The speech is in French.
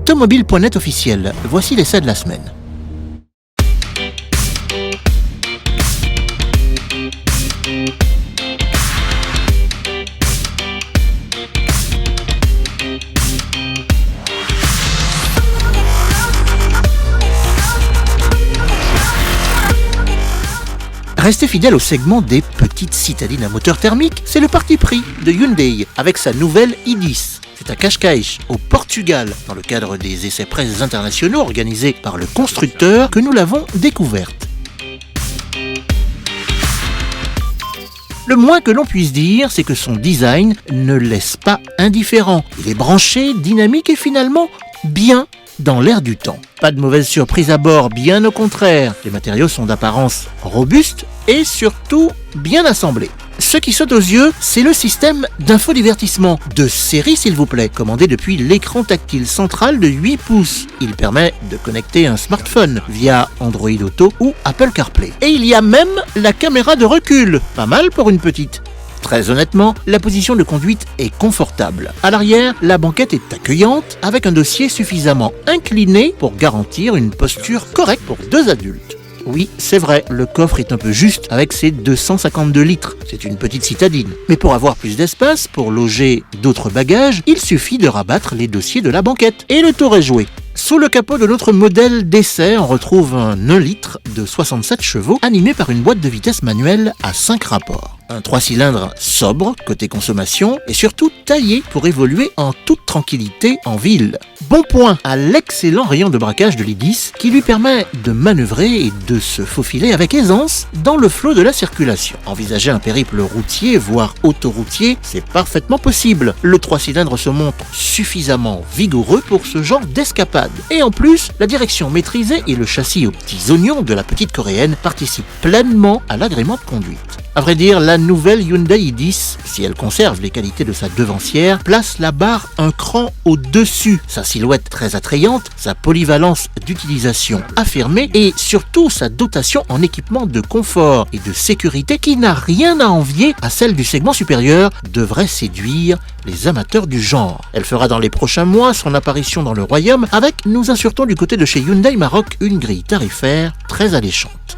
Automobile.net officiel, voici l'essai de la semaine. Rester fidèle au segment des petites citadines à moteur thermique, c'est le parti pris de Hyundai avec sa nouvelle i10. C'est à Cascais, au Portugal, dans le cadre des essais presse internationaux organisés par le constructeur, que nous l'avons découverte. Le moins que l'on puisse dire, c'est que son design ne laisse pas indifférent. Il est branché, dynamique et finalement bien dans l'air du temps. Pas de mauvaise surprise à bord, bien au contraire. Les matériaux sont d'apparence robuste et surtout bien assemblés. Ce qui saute aux yeux, c'est le système d'infodivertissement, de série s'il vous plaît, commandé depuis l'écran tactile central de 8 pouces. Il permet de connecter un smartphone via Android Auto ou Apple CarPlay. Et il y a même la caméra de recul, pas mal pour une petite. Très honnêtement, la position de conduite est confortable. À l'arrière, la banquette est accueillante, avec un dossier suffisamment incliné pour garantir une posture correcte pour 2 adultes. Oui, c'est vrai, le coffre est un peu juste avec ses 252 litres. C'est une petite citadine. Mais pour avoir plus d'espace, pour loger d'autres bagages, il suffit de rabattre les dossiers de la banquette. Et le tour est joué. Sous le capot de notre modèle d'essai, on retrouve un 1 litre de 67 chevaux animé par une boîte de vitesse manuelle à 5 rapports. Un 3 cylindres sobre côté consommation et surtout taillé pour évoluer en toute tranquillité en ville. Bon point à l'excellent rayon de braquage de l'i10 qui lui permet de manœuvrer et de se faufiler avec aisance dans le flot de la circulation. Envisager un périple routier voire autoroutier, c'est parfaitement possible. Le 3 cylindres se montre suffisamment vigoureux pour ce genre d'escapade. Et en plus, la direction maîtrisée et le châssis aux petits oignons de la petite coréenne participent pleinement à l'agrément de conduite. À vrai dire, la nouvelle Hyundai i10, si elle conserve les qualités de sa devancière, place la barre un cran au-dessus. Sa silhouette très attrayante, sa polyvalence d'utilisation affirmée et surtout sa dotation en équipement de confort et de sécurité qui n'a rien à envier à celle du segment supérieur, devrait séduire les amateurs du genre. Elle fera dans les prochains mois son apparition dans le royaume avec, nous assurons du côté de chez Hyundai Maroc, une grille tarifaire très alléchante.